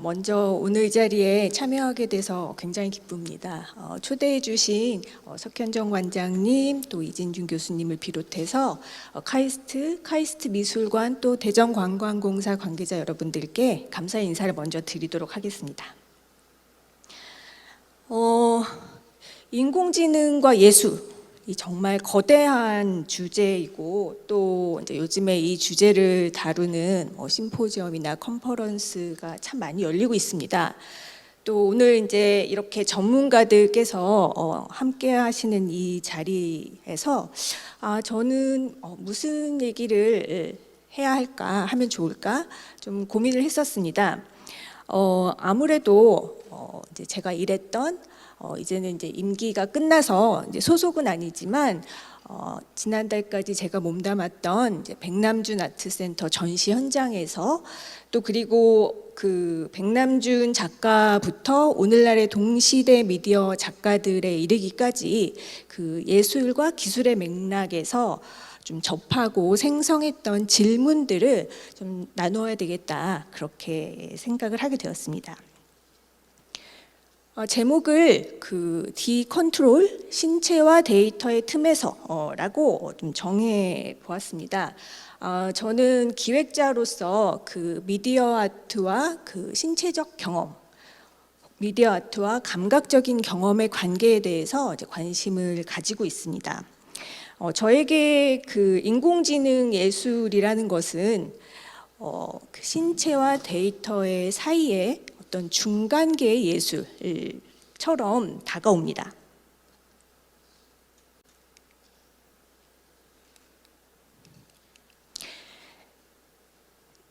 먼저 오늘 이 자리에 참여하게 돼서 굉장히 기쁩니다. 초대해 주신 석현정 관장님, 또 이진준 교수님을 비롯해서 카이스트 미술관 또 대전관광공사 관계자 여러분들께 감사의 인사를 먼저 드리도록 하겠습니다. 인공지능과 예술, 이 정말 거대한 주제이고 또 이제 요즘에 이 주제를 다루는 심포지엄이나 컨퍼런스가 참 많이 열리고 있습니다. 또 오늘 이제 이렇게 전문가들께서 함께 하시는 이 자리에서 저는 무슨 얘기를 해야 할까, 하면 좋을까 좀 고민을 했었습니다. 아무래도 이제 제가 일했던 이제는 이제 임기가 끝나서 이제 소속은 아니지만 지난달까지 제가 몸담았던 이제 백남준 아트센터 전시 현장에서 또 그리고 그 백남준 작가부터 오늘날의 동시대 미디어 작가들에 이르기까지 그 예술과 기술의 맥락에서 좀 접하고 생성했던 질문들을 좀 나누어야 되겠다, 그렇게 생각을 하게 되었습니다. 제목을 그 디컨트롤 신체와 데이터의 틈에서라고 좀 정해 보았습니다. 저는 기획자로서 그 미디어 아트와 그 신체적 경험, 미디어 아트와 감각적인 경험의 관계에 대해서 이제 관심을 가지고 있습니다. 저에게 그 인공지능 예술이라는 것은 그 신체와 데이터의 사이에 어떤 중간계의 예술처럼 다가옵니다.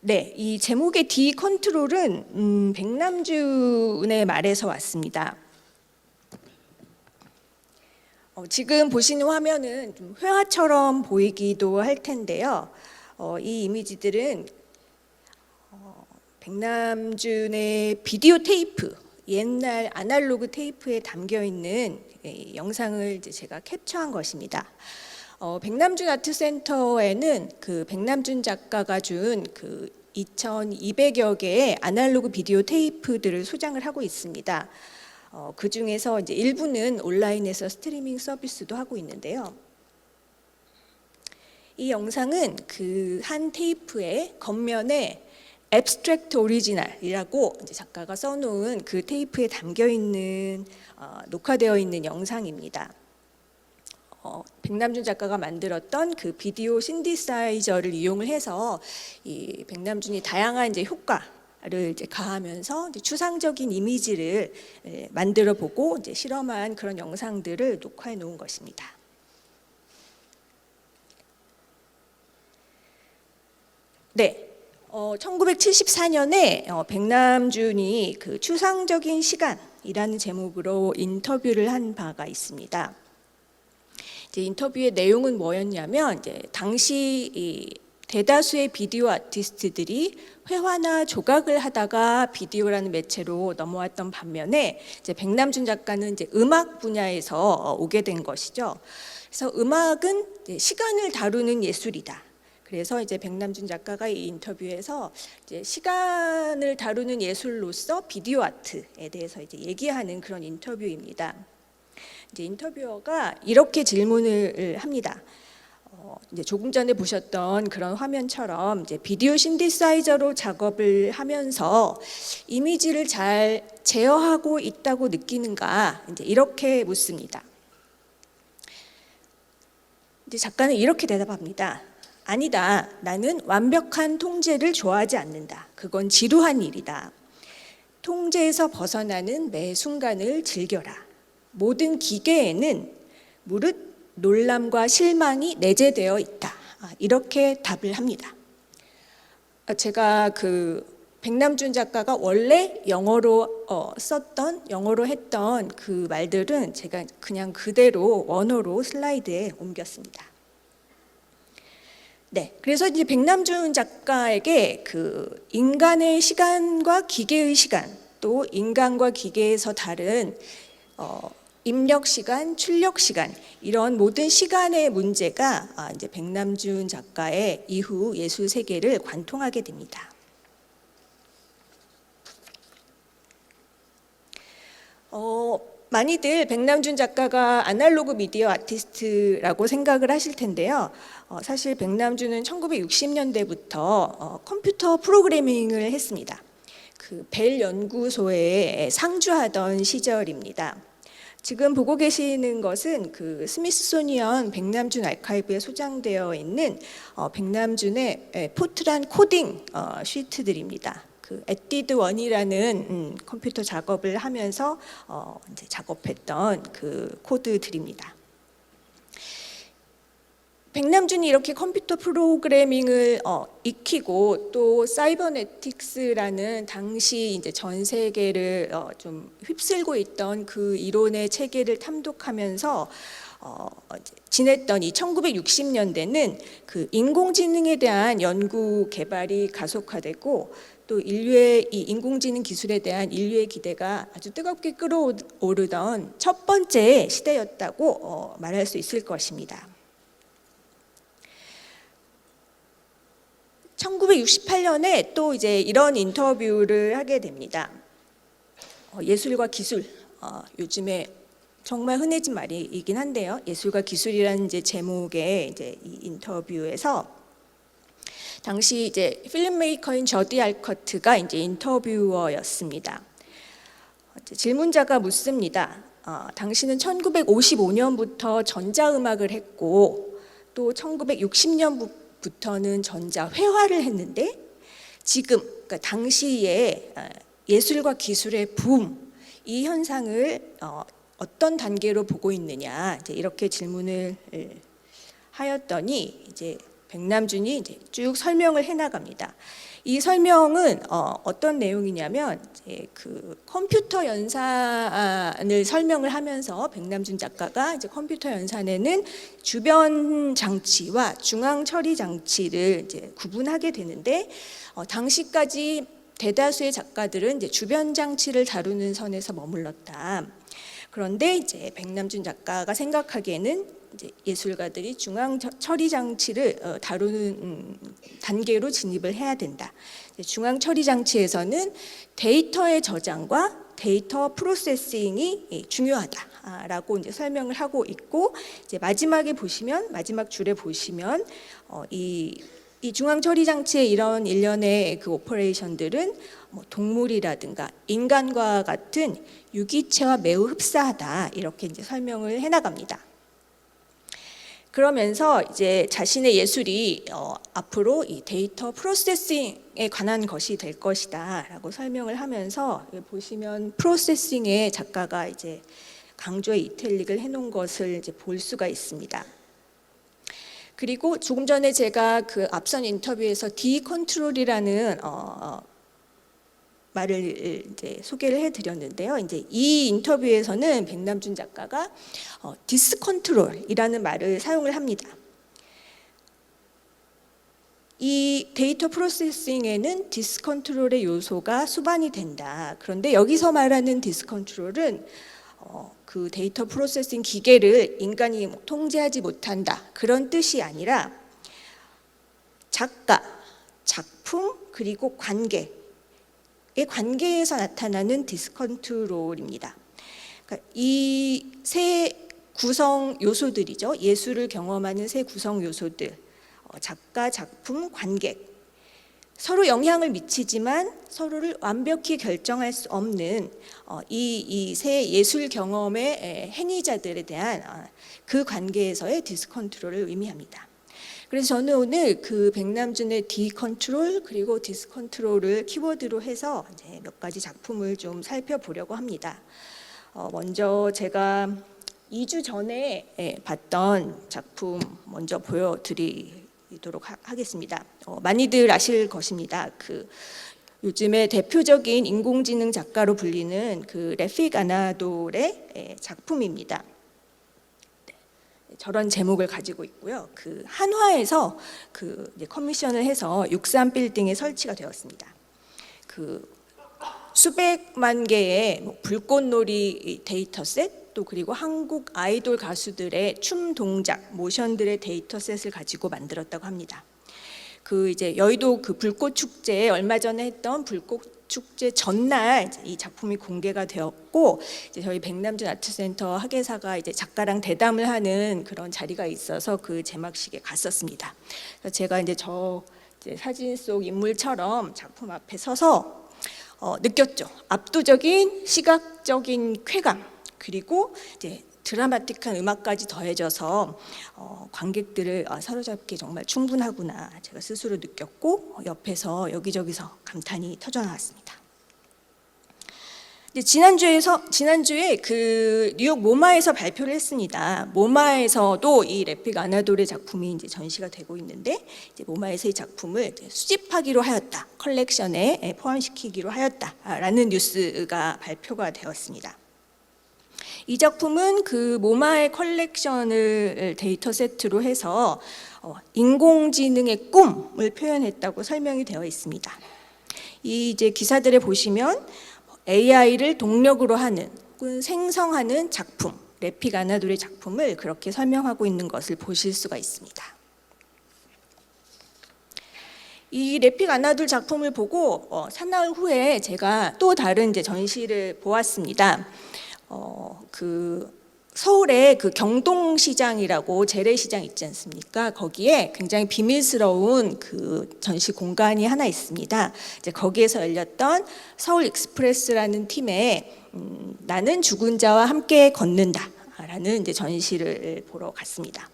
네, 이 제목의 디컨트롤은 백남준의 말에서 왔습니다. 지금 보시는 화면은 좀 회화처럼 보이기도 할 텐데요. 이 이미지들은 백남준의 비디오 테이프, 옛날 아날로그 테이프에 담겨 있는 영상을 이제 제가 캡처한 것입니다. 백남준 아트센터에는 그 백남준 작가가 준 그 2,200여 개의 아날로그 비디오 테이프들을 소장을 하고 있습니다. 그 중에서 이제 일부는 온라인에서 스트리밍 서비스도 하고 있는데요. 이 영상은 그 한 테이프의 겉면에 Abstract Original이라고 이제 작가가 써놓은 그 테이프에 담겨 있는 녹화되어 있는 영상입니다. 백남준 작가가 만들었던 그 비디오 신디사이저를 이용을 해서 이 백남준이 다양한 이제 효과를 이제 가하면서 이제 추상적인 이미지를 만들어 보고 이제 실험한 그런 영상들을 녹화해 놓은 것입니다. 네. 1974년에 백남준이 그 추상적인 시간이라는 제목으로 인터뷰를 한 바가 있습니다. 이제 인터뷰의 내용은 뭐였냐면, 이제 당시 이 대다수의 비디오 아티스트들이 회화나 조각을 하다가 비디오라는 매체로 넘어왔던 반면에 이제 백남준 작가는 이제 음악 분야에서 오게 된 것이죠. 그래서 음악은 시간을 다루는 예술이다. 그래서 이제 백남준 작가가 이 인터뷰에서 이제 시간을 다루는 예술로서 비디오 아트에 대해서 이제 얘기하는 그런 인터뷰입니다. 이제 인터뷰어가 이렇게 질문을 합니다. 이제 조금 전에 보셨던 그런 화면처럼 이제 비디오 신디사이저로 작업을 하면서 이미지를 잘 제어하고 있다고 느끼는가? 이제 이렇게 묻습니다. 이제 작가는 이렇게 대답합니다. 아니다. 나는 완벽한 통제를 좋아하지 않는다. 그건 지루한 일이다. 통제에서 벗어나는 매 순간을 즐겨라. 모든 기계에는 무릇 놀람과 실망이 내재되어 있다. 이렇게 답을 합니다. 제가 그 백남준 작가가 원래 영어로 영어로 했던 그 말들은 제가 그냥 그대로 원어로 슬라이드에 옮겼습니다. 네, 그래서 이제 백남준 작가에게 그 인간의 시간과 기계의 시간, 또 인간과 기계에서 다른 입력 시간, 출력 시간, 이런 모든 시간의 문제가 이제 백남준 작가의 이후 예술 세계를 관통하게 됩니다. 많이들 백남준 작가가 아날로그 미디어 아티스트라고 생각을 하실 텐데요. 사실 백남준은 1960년대부터 컴퓨터 프로그래밍을 했습니다. 그 벨 연구소에 상주하던 시절입니다. 지금 보고 계시는 것은 그 스미소니언 백남준 아카이브에 소장되어 있는 백남준의 포트란 코딩 시트들입니다. 그 에뛰드 1이라는 컴퓨터 작업을 하면서 이제 작업했던 그 코드들입니다. 백남준이 이렇게 컴퓨터 프로그래밍을 익히고 또 사이버네틱스라는 당시 이제 전 세계를 좀 휩쓸고 있던 그 이론의 체계를 탐독하면서 지냈던 이 1960년대는 그 인공지능에 대한 연구 개발이 가속화되고 또 인류의 이 인공지능 기술에 대한 인류의 기대가 아주 뜨겁게 끓어오르던 첫 번째 시대였다고 말할 수 있을 것입니다. 1968년에 또 이제 이런 인터뷰를 하게 됩니다. 예술과 기술, 요즘에 정말 흔해진 말이긴 한데요. 예술과 기술이라는 이제 제목의 이제 이 인터뷰에서 당시 이제 필름메이커인 저디 알커트가 이제 인터뷰어였습니다. 질문자가 묻습니다. 당신은 1955년부터 전자음악을 했고 또 1960년부터는 전자회화를 했는데 지금 그러니까 당시에 예술과 기술의 붐, 이 현상을 어떤 단계로 보고 있느냐 이렇게 질문을 하였더니 이제 백남준이 이제 쭉 설명을 해나갑니다. 이 설명은 어떤 내용이냐면 이제 그 컴퓨터 연산을 설명을 하면서 백남준 작가가 이제 컴퓨터 연산에는 주변 장치와 중앙 처리 장치를 이제 구분하게 되는데 당시까지 대다수의 작가들은 이제 주변 장치를 다루는 선에서 머물렀다. 그런데 이제 백남준 작가가 생각하기에는 이제 예술가들이 중앙 처리 장치를 다루는 단계로 진입을 해야 된다. 중앙 처리 장치에서는 데이터의 저장과 데이터 프로세싱이 중요하다라고 이제 설명을 하고 있고 이제 마지막 줄에 보시면 이 중앙 처리 장치의 이런 일련의 그 오퍼레이션들은 뭐 동물이라든가 인간과 같은 유기체와 매우 흡사하다 이렇게 이제 설명을 해나갑니다. 그러면서 이제 자신의 예술이 앞으로 이 데이터 프로세싱에 관한 것이 될 것이다라고 설명을 하면서 보시면 프로세싱에 작가가 이제 강조의 이탈릭을 해놓은 것을 이제 볼 수가 있습니다. 그리고 조금 전에 제가 그 앞선 인터뷰에서 디컨트롤이라는 말을 이제 소개를 해드렸는데요. 이제 이 인터뷰에서는 백남준 작가가 디스컨트롤이라는 말을 사용을 합니다. 이 데이터 프로세싱에는 디스컨트롤의 요소가 수반이 된다. 그런데 여기서 말하는 디스컨트롤은 그 데이터 프로세싱 기계를 인간이 통제하지 못한다. 그런 뜻이 아니라 작가, 작품, 그리고 관계. 관계에서 나타나는 디스컨트롤입니다. 그러니까 이 세 구성 요소들이죠. 예술을 경험하는 세 구성 요소들, 작가, 작품, 관객. 서로 영향을 미치지만 서로를 완벽히 결정할 수 없는 이 세 예술 경험의 행위자들에 대한 그 관계에서의 디스컨트롤을 의미합니다. 그래서 저는 오늘 그 백남준의 디컨트롤 그리고 디스컨트롤을 키워드로 해서 이제 몇 가지 작품을 좀 살펴보려고 합니다. 먼저 제가 2주 전에 봤던 작품 먼저 보여드리도록 하겠습니다. 많이들 아실 것입니다. 그 요즘에 대표적인 인공지능 작가로 불리는 그 레픽 아나돌의 작품입니다. 저런 제목을 가지고 있고요. 그 한화에서 그 커미션을 해서 63 빌딩에 설치가 되었습니다. 그 수백만 개의 불꽃놀이 데이터셋 또 그리고 한국 아이돌 가수들의 춤 동작, 모션들의 데이터셋을 가지고 만들었다고 합니다. 그 이제 여의도 그 불꽃 축제에 얼마 전에 했던 불꽃 축제 전날 이 작품이 공개가 되었고, 이제 저희 백남준 아트센터 학예사가 이제 작가랑 대담을 하는 그런 자리가 있어서 그 제막식에 갔었습니다. 그래서 제가 이제 이제 사진 속 인물처럼 작품 앞에 서서 느꼈죠. 압도적인 시각적인 쾌감, 그리고 이제 드라마틱한 음악까지 더해져서 관객들을 사로잡기 정말 충분하구나 제가 스스로 느꼈고, 옆에서 여기저기서 감탄이 터져 나왔습니다. 지난주에 그 뉴욕 모마에서 발표를 했습니다. 모마에서도 이 래픽 아나돌의 작품이 이제 전시가 되고 있는데, 이제 모마에서 이 작품을 수집하기로 하였다, 컬렉션에 포함시키기로 하였다라는 뉴스가 발표가 되었습니다. 이 작품은 그 모마의 컬렉션을 데이터 세트로 해서 인공지능의 꿈을 표현했다고 설명이 되어 있습니다. 이 이제 기사들에 보시면 AI를 동력으로 하는 혹은 생성하는 작품, 래픽 아나돌의 작품을 그렇게 설명하고 있는 것을 보실 수가 있습니다. 이 래픽 아나돌 작품을 보고 사나흘 후에 제가 또 다른 이제 전시를 보았습니다. 그 서울의 그 경동시장이라고 재래시장 있지 않습니까? 거기에 굉장히 비밀스러운 그 전시 공간이 하나 있습니다. 이제 거기에서 열렸던 서울 익스프레스라는 팀의 나는 죽은 자와 함께 걷는다라는 이제 전시를 보러 갔습니다.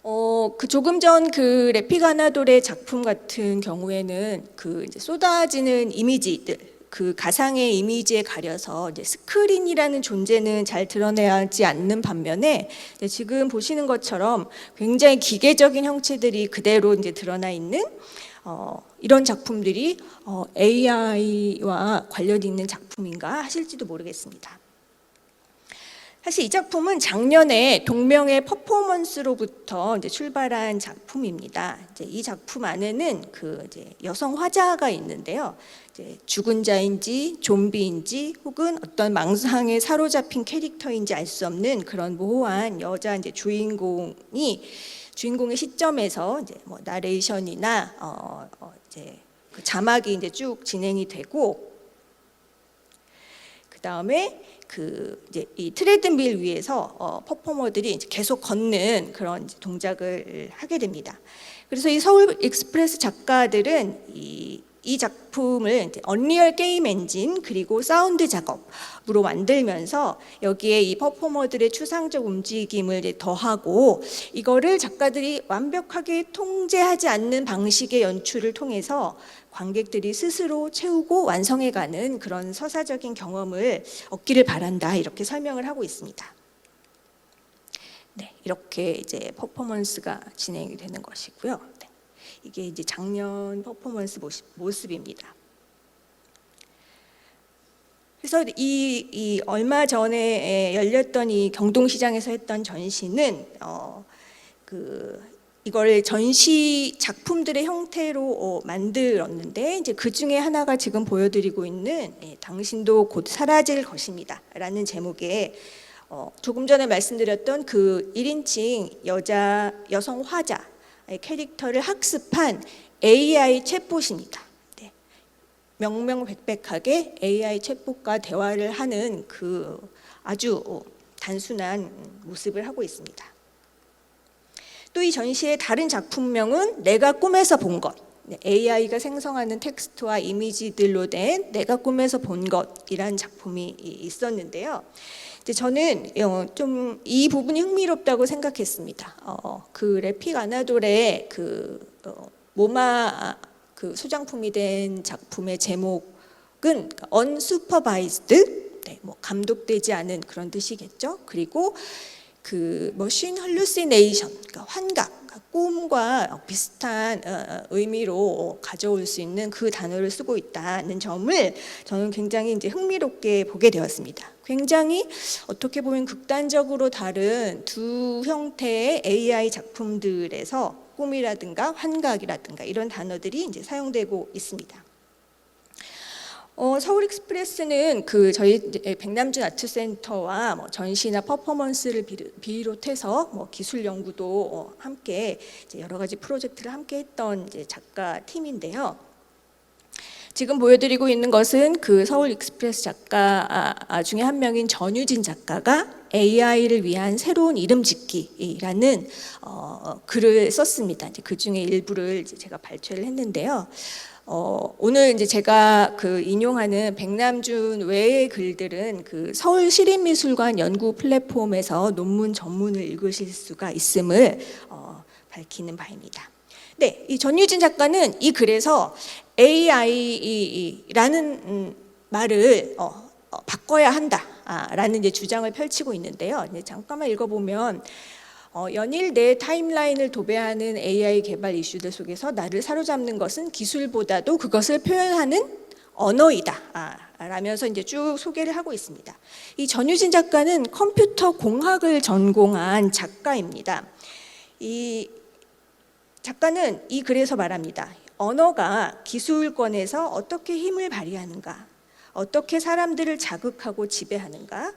그 조금 전 그 래픽 아나돌의 작품 같은 경우에는 그 이제 쏟아지는 이미지들, 그 가상의 이미지에 가려서 이제 스크린이라는 존재는 잘 드러내지 않는 반면에, 지금 보시는 것처럼 굉장히 기계적인 형체들이 그대로 이제 드러나 있는 이런 작품들이 AI와 관련이 있는 작품인가 하실지도 모르겠습니다. 사실 이 작품은 작년에 동명의 퍼포먼스로부터 이제 출발한 작품입니다. 이제 이 작품 안에는 그 이제 여성 화자가 있는데요. 이제 죽은 자인지 좀비인지 혹은 어떤 망상에 사로잡힌 캐릭터인지 알 수 없는 그런 모호한 여자 이제 주인공의 시점에서 이제 뭐 나레이션이나 이제 그 자막이 이제 쭉 진행이 되고, 그 다음에 그 이제 이 트레드밀 위에서 퍼포머들이 이제 계속 걷는 그런 동작을 하게 됩니다. 그래서 이 서울 익스프레스 작가들은 이 작품을 이제 언리얼 게임 엔진 그리고 사운드 작업으로 만들면서 여기에 이 퍼포머들의 추상적 움직임을 이제 더하고, 이거를 작가들이 완벽하게 통제하지 않는 방식의 연출을 통해서 관객들이 스스로 채우고 완성해가는 그런 서사적인 경험을 얻기를 바란다, 이렇게 설명을 하고 있습니다. 네, 이렇게 이제 퍼포먼스가 진행이 되는 것이고요. 네, 이게 이제 작년 퍼포먼스 모습입니다. 그래서 이 얼마 전에 열렸던 이 경동시장에서 했던 전시는 이걸 전시 작품들의 형태로 만들었는데, 이제 그 중에 하나가 지금 보여드리고 있는 당신도 곧 사라질 것입니다라는 제목의 조금 전에 말씀드렸던 그 1인칭 여성 화자 캐릭터를 학습한 AI 챗봇입니다. 네. 명명백백하게 AI 챗봇과 대화를 하는 그 아주 단순한 모습을 하고 있습니다. 또 이 전시의 다른 작품명은 내가 꿈에서 본 것, AI가 생성하는 텍스트와 이미지들로 된 내가 꿈에서 본 것이라는 작품이 있었는데요. 이제 저는 좀 이 부분이 흥미롭다고 생각했습니다. 그 래픽 아나돌의 그 모마 그 소장품이 된 작품의 제목은 unsupervised, 뭐 감독되지 않은 그런 뜻이겠죠. 그리고 그 머신 할루시네이션, 그러니까 환각, 꿈과 비슷한 의미로 가져올 수 있는 그 단어를 쓰고 있다는 점을 저는 굉장히 이제 흥미롭게 보게 되었습니다. 굉장히 어떻게 보면 극단적으로 다른 두 형태의 AI 작품들에서 꿈이라든가 환각이라든가 이런 단어들이 이제 사용되고 있습니다. 서울 익스프레스는 그 저희 백남준 아트센터와 뭐 전시나 퍼포먼스를 비롯해서 뭐 기술 연구도 함께 이제 여러 가지 프로젝트를 함께 했던 이제 작가 팀인데요. 지금 보여드리고 있는 것은 그 서울 익스프레스 작가 중에 한 명인 전유진 작가가 AI를 위한 새로운 이름 짓기라는 글을 썼습니다. 이제 그 중에 일부를 이제 제가 발췌를 했는데요. 오늘 이제 제가 그 인용하는 백남준 외의 글들은 그 서울시립미술관 연구 플랫폼에서 논문 전문을 읽으실 수가 있음을 밝히는 바입니다. 네, 이 전유진 작가는 이 글에서 AI라는 말을 바꿔야 한다라는 이제 주장을 펼치고 있는데요. 잠깐만 읽어보면 연일 내 타임라인을 도배하는 AI 개발 이슈들 속에서 나를 사로잡는 것은 기술보다도 그것을 표현하는 언어이다. 라면서 이제 쭉 소개를 하고 있습니다. 이 전유진 작가는 컴퓨터 공학을 전공한 작가입니다. 이 작가는 이 글에서 말합니다. 언어가 기술권에서 어떻게 힘을 발휘하는가, 어떻게 사람들을 자극하고 지배하는가,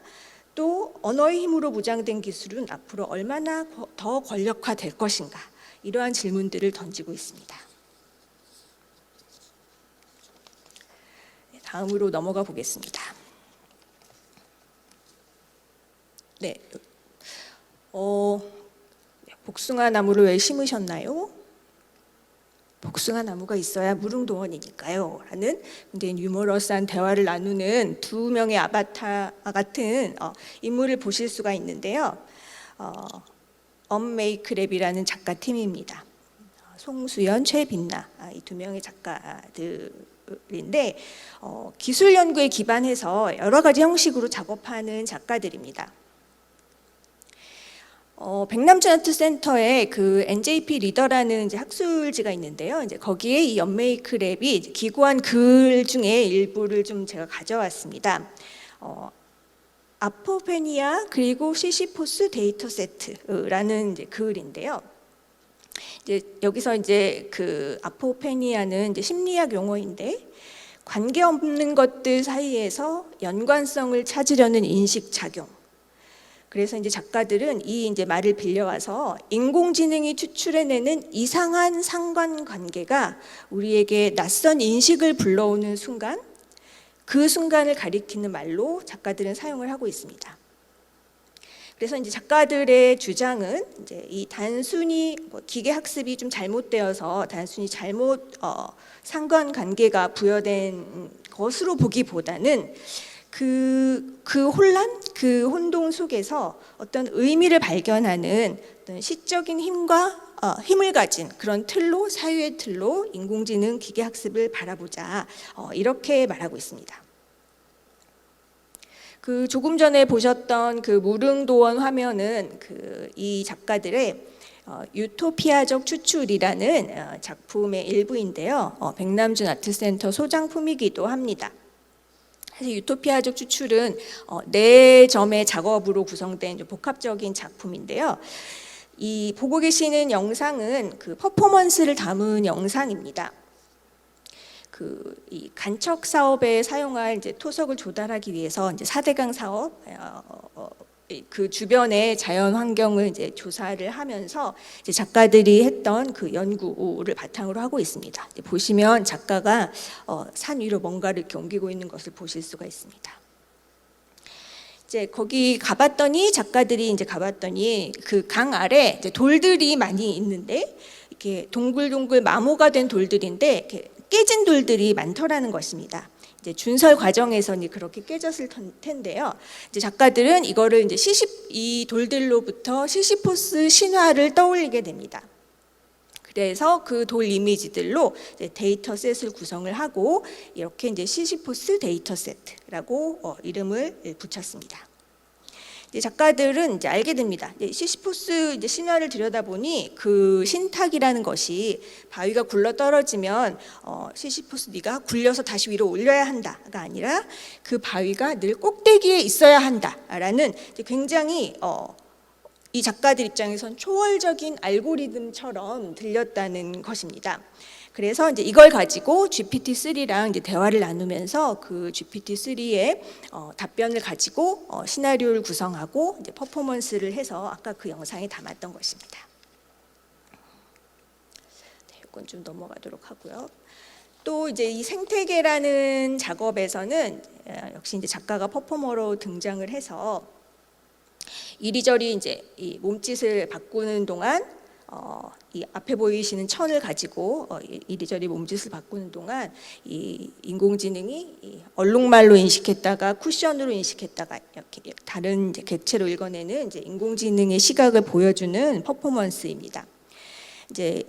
또 언어의 힘으로 무장된 기술은 앞으로 얼마나 더 권력화될 것인가, 이러한 질문들을 던지고 있습니다. 다음으로 넘어가 보겠습니다. 네, 복숭아 나무를 왜 심으셨나요? 복숭아 나무가 있어야 무릉도원이니까요. 라는 굉장히 유머러스한 대화를 나누는 두 명의 아바타 같은 인물을 보실 수가 있는데요. 언메이크랩이라는 작가팀입니다. 송수연, 최빛나 이 두 명의 작가들인데 기술 연구에 기반해서 여러 가지 형식으로 작업하는 작가들입니다. 백남준 아트센터에 그 NJP 리더라는 이제 학술지가 있는데요. 이제 거기에 이 언메이크랩이 기고한 글 중에 일부를 좀 제가 가져왔습니다. 아포페니아 그리고 시시포스 데이터 세트라는 이제 글인데요. 이제 여기서 이제 그 아포페니아는 이제 심리학 용어인데 관계없는 것들 사이에서 연관성을 찾으려는 인식 작용. 그래서 이제 작가들은 이 이제 말을 빌려와서 인공지능이 추출해내는 이상한 상관관계가 우리에게 낯선 인식을 불러오는 순간, 그 순간을 가리키는 말로 작가들은 사용을 하고 있습니다. 그래서 이제 작가들의 주장은 이제 이 단순히 기계 학습이 좀 잘못되어서 단순히 잘못 상관관계가 부여된 것으로 보기보다는 그 혼란, 그 혼동 속에서 어떤 의미를 발견하는 어떤 시적인 힘을 가진 그런 틀로, 사유의 틀로 인공지능 기계학습을 바라보자, 이렇게 말하고 있습니다. 그 조금 전에 보셨던 그 무릉도원 화면은 이 작가들의 유토피아적 추출이라는 작품의 일부인데요. 백남준 아트센터 소장품이기도 합니다. 사실 유토피아적 추출은 4점의 작업으로 구성된 복합적인 작품인데요. 이 보고 계시는 영상은 그 퍼포먼스를 담은 영상입니다. 이 간척 사업에 사용할 이제 토석을 조달하기 위해서 이제 4대강 사업 그 주변의 자연 환경을 이제 조사를 하면서 이제 작가들이 했던 그 연구를 바탕으로 하고 있습니다. 보시면 작가가 산 위로 뭔가를 이렇게 옮기고 있는 것을 보실 수가 있습니다. 이제 거기 작가들이 이제 가봤더니 그 강 아래 이제 돌들이 많이 있는데 이렇게 동글동글 마모가 된 돌들인데 이렇게 깨진 돌들이 많더라는 것입니다. 이제 준설 과정에서 그렇게 깨졌을 텐데요. 이제 작가들은 이거를 이제 이 돌들로부터 시시포스 신화를 떠올리게 됩니다. 그래서 그 돌 이미지들로 이제 데이터셋을 구성을 하고 이렇게 이제 시시포스 데이터셋이라고 이름을 붙였습니다. 작가들은 이제 알게 됩니다. 시시포스 이제 신화를 들여다보니 그 신탁이라는 것이 바위가 굴러 떨어지면 시시포스 네가 굴려서 다시 위로 올려야 한다가 아니라 그 바위가 늘 꼭대기에 있어야 한다라는 굉장히 이 작가들 입장에선 초월적인 알고리즘처럼 들렸다는 것입니다. 그래서 이제 이걸 가지고 GPT-3랑 이제 대화를 나누면서 그 GPT-3의 답변을 가지고 시나리오를 구성하고 이제 퍼포먼스를 해서 아까 그 영상에 담았던 것입니다. 네, 이건 좀 넘어가도록 하고요. 또 이제 이 생태계라는 작업에서는 역시 이제 작가가 퍼포머로 등장을 해서 이리저리 이제 이 몸짓을 바꾸는 동안 이 앞에 보이시는 천을 가지고 이리저리 몸짓을 바꾸는 동안 이 인공지능이 이 얼룩말로 인식했다가 쿠션으로 인식했다가 이렇게 다른 이제 객체로 읽어내는 이제 인공지능의 시각을 보여주는 퍼포먼스입니다. 이제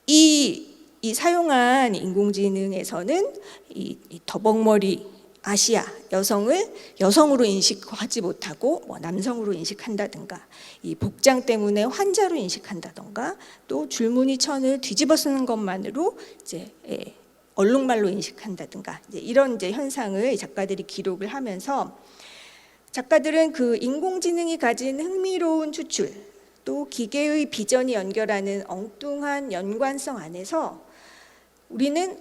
이 사용한 인공지능에서는 이 더벅머리 아시아 여성을 여성으로 인식하지 못하고 남성으로 인식한다든가, 이 복장 때문에 환자로 인식한다든가, 또 줄무늬 천을 뒤집어 쓰는 것만으로 이제 얼룩말로 인식한다든가, 이제 이런 이제 현상을 작가들이 기록을 하면서 작가들은 그 인공지능이 가진 흥미로운 추출, 또 기계의 비전이 연결하는 엉뚱한 연관성 안에서 우리는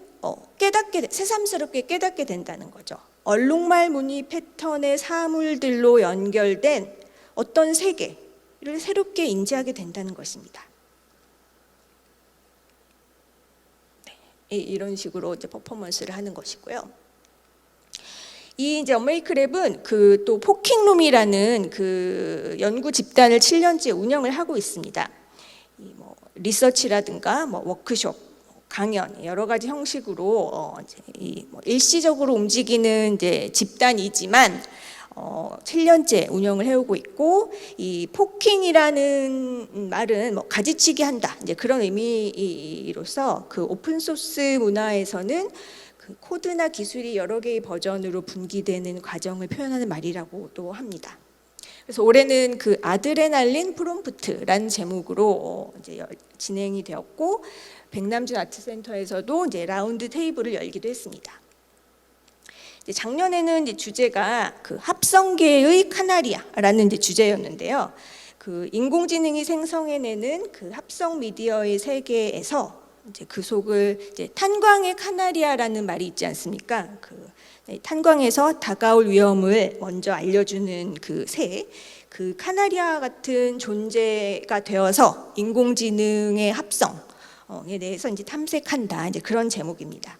새삼스럽게 깨닫게 된다는 거죠. 얼룩말 무늬 패턴의 사물들로 연결된 어떤 세계를 새롭게 인지하게 된다는 것입니다. 네, 이런 식으로 이제 퍼포먼스를 하는 것이고요. 이 이제 언메이크랩은 그 또 포킹룸이라는 그 연구 집단을 7년째 운영을 하고 있습니다. 뭐 리서치라든가 뭐 워크숍, 강연 여러 가지 형식으로 이제 뭐 일시적으로 움직이는 이제 집단이지만 7년째 운영을 해오고 있고, 이 포킹이라는 말은 뭐 가지치기 한다 이제 그런 의미로서 그 오픈 소스 문화에서는 그 코드나 기술이 여러 개의 버전으로 분기되는 과정을 표현하는 말이라고도 합니다. 그래서 올해는 그 아드레날린 프롬프트라는 제목으로 이제 진행이 되었고, 백남준 아트센터에서도 이제 라운드 테이블을 열기도 했습니다. 이제 작년에는 이제 주제가 그 합성계의 카나리아라는 이제 주제였는데요. 그 인공지능이 생성해내는 그 합성 미디어의 세계에서 이제 그 속을 이제 탄광의 카나리아라는 말이 있지 않습니까? 그 탄광에서 다가올 위험을 먼저 알려주는 그 새, 그 카나리아 같은 존재가 되어서 인공지능의 합성에 대해서 이제 탐색한다, 이제 그런 제목입니다.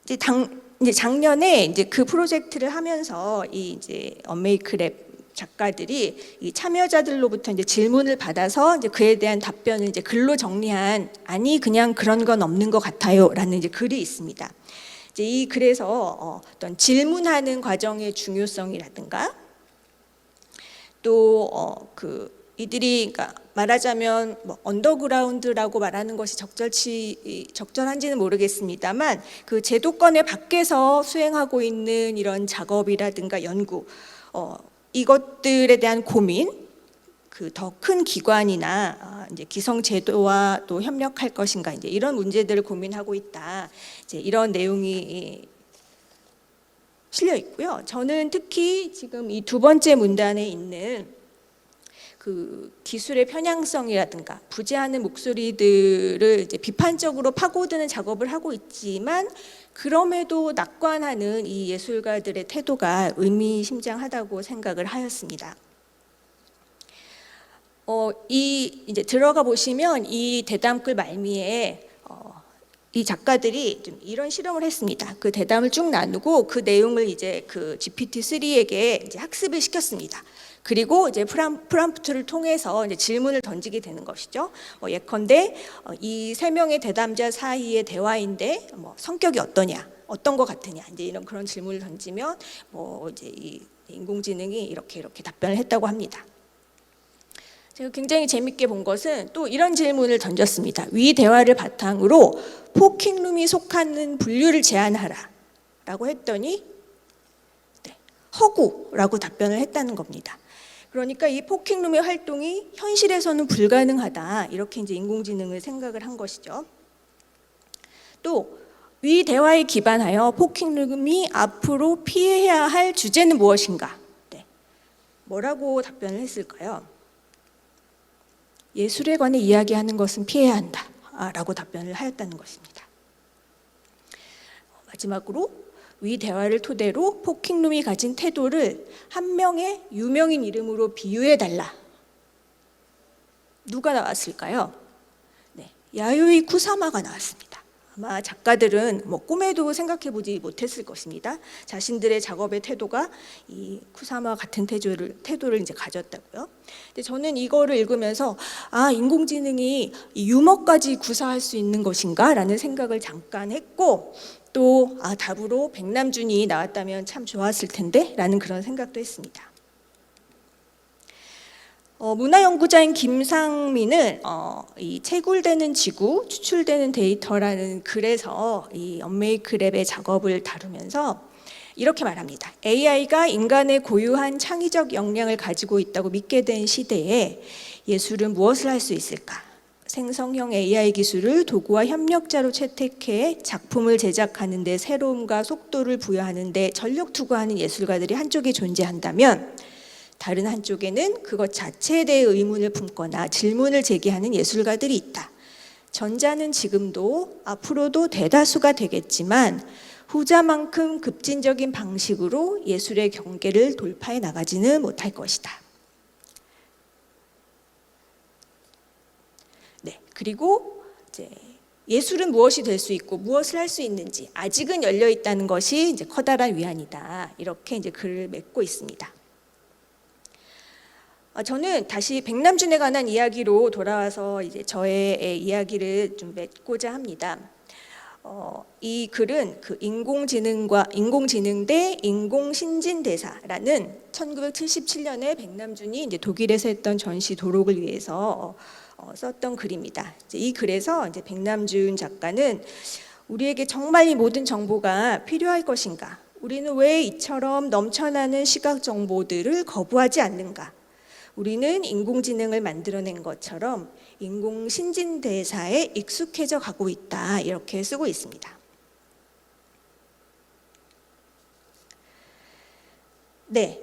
이제 작년에 이제 그 프로젝트를 하면서 이 이제 언메이크랩 작가들이 이 참여자들로부터 이제 질문을 받아서 이제 그에 대한 답변을 이제 글로 정리한 아니 그냥 그런 건 없는 것 같아요라는 이제 글이 있습니다. 이제 이 글에서 어떤 질문하는 과정의 중요성이라든가, 또 그 이들이 그러니까 말하자면 뭐 언더그라운드라고 말하는 것이 적절한지는 모르겠습니다만 그 제도권의 밖에서 수행하고 있는 이런 작업이라든가 연구, 이것들에 대한 고민, 그 더 큰 기관이나 이제 기성 제도와 또 협력할 것인가, 이제 이런 문제들을 고민하고 있다. 이제 이런 내용이 실려 있고요. 저는 특히 지금 이 두 번째 문단에 있는 그 기술의 편향성이라든가 부재하는 목소리들을 이제 비판적으로 파고드는 작업을 하고 있지만, 그럼에도 낙관하는 이 예술가들의 태도가 의미심장하다고 생각을 하였습니다. 이제 들어가 보시면 이 대담글 말미에 이 작가들이 좀 이런 실험을 했습니다. 그 대담을 쭉 나누고 그 내용을 이제 그 GPT-3에게 이제 학습을 시켰습니다. 그리고 이제 프롬프트를 통해서 이제 질문을 던지게 되는 것이죠. 예컨대 이 세 명의 대담자 사이의 대화인데 뭐 성격이 어떠냐, 어떤 것 같으냐, 이제 이런 그런 질문을 던지면 뭐 이제 이 인공지능이 이렇게 답변을 했다고 합니다. 제가 굉장히 재밌게 본 것은 또 이런 질문을 던졌습니다. 위 대화를 바탕으로 포킹룸이 속하는 분류를 제안하라 라고 했더니 허구라고 답변을 했다는 겁니다. 그러니까 이 포킹룸의 활동이 현실에서는 불가능하다, 이렇게 이제 인공지능을 생각을 한 것이죠. 또 위 대화에 기반하여 포킹룸이 앞으로 피해야 할 주제는 무엇인가? 뭐라고 답변을 했을까요? 예술에 관해 이야기하는 것은 피해야 한다 라고 답변을 하였다는 것입니다. 마지막으로 위 대화를 토대로 포킹룸이 가진 태도를 한 명의 유명인 이름으로 비유해 달라. 누가 나왔을까요? 야요이 쿠사마가 나왔습니다. 아마 작가들은 꿈에도 생각해보지 못했을 것입니다. 자신들의 작업의 태도가 이 쿠사마 같은 태도를 이제 가졌다고요. 근데 저는 이거를 읽으면서 인공지능이 이 유머까지 구사할 수 있는 것인가라는 생각을 잠깐 했고, 또 답으로 백남준이 나왔다면 참 좋았을 텐데라는 그런 생각도 했습니다. 문화연구자인 김상민은 이 채굴되는 지구, 추출되는 데이터라는 글에서 이 언메이크랩의 작업을 다루면서 이렇게 말합니다. AI가 인간의 고유한 창의적 역량을 가지고 있다고 믿게 된 시대에 예술은 무엇을 할 수 있을까? 생성형 AI 기술을 도구와 협력자로 채택해 작품을 제작하는 데 새로움과 속도를 부여하는 데 전력 투구하는 예술가들이 한쪽에 존재한다면, 다른 한쪽에는 그것 자체에 대해 의문을 품거나 질문을 제기하는 예술가들이 있다. 전자는 지금도 앞으로도 대다수가 되겠지만 후자만큼 급진적인 방식으로 예술의 경계를 돌파해 나가지는 못할 것이다. 네, 그리고 이제 예술은 무엇이 될 수 있고 무엇을 할 수 있는지 아직은 열려 있다는 것이 이제 커다란 위안이다. 이렇게 이제 글을 맺고 있습니다. 저는 다시 백남준에 관한 이야기로 돌아와서 이제 저의 이야기를 좀 맺고자 합니다. 이 글은 그 인공지능 대 인공신진대사라는 1977년에 백남준이 이제 독일에서 했던 전시 도록을 위해서 썼던 글입니다. 이 글에서 이제 백남준 작가는 우리에게 정말 이 모든 정보가 필요할 것인가? 우리는 왜 이처럼 넘쳐나는 시각 정보들을 거부하지 않는가? 우리는 인공지능을 만들어낸 것처럼 인공신진대사에 익숙해져 가고 있다. 이렇게 쓰고 있습니다. 네,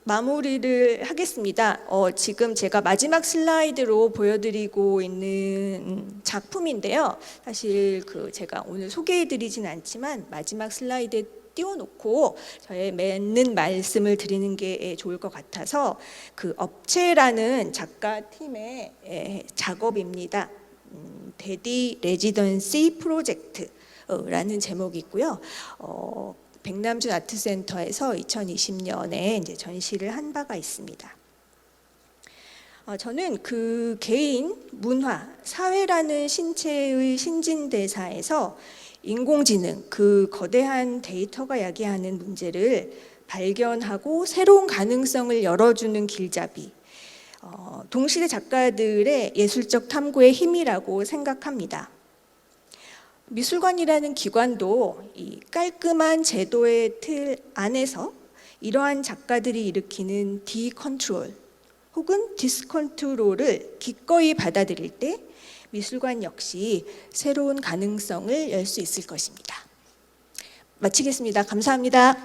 마무리를 하겠습니다. 지금 제가 마지막 슬라이드로 보여드리고 있는 작품인데요. 사실 제가 오늘 소개해드리진 않지만 마지막 슬라이드에 띄워놓고 저의 맺는 말씀을 드리는 게 좋을 것 같아서 그 업체라는 작가 팀의 작업입니다. 데디 레지던시 프로젝트라는 제목이 있고요. 백남준 아트센터에서 2020년에 이제 전시를 한 바가 있습니다. 저는 그 개인, 문화, 사회라는 신체의 신진대사에서 인공지능, 그 거대한 데이터가 야기하는 문제를 발견하고 새로운 가능성을 열어주는 길잡이, 동시대 작가들의 예술적 탐구의 힘이라고 생각합니다. 미술관이라는 기관도 이 깔끔한 제도의 틀 안에서 이러한 작가들이 일으키는 디컨트롤 혹은 디스컨트롤을 기꺼이 받아들일 때 미술관 역시 새로운 가능성을 열 수 있을 것입니다. 마치겠습니다. 감사합니다.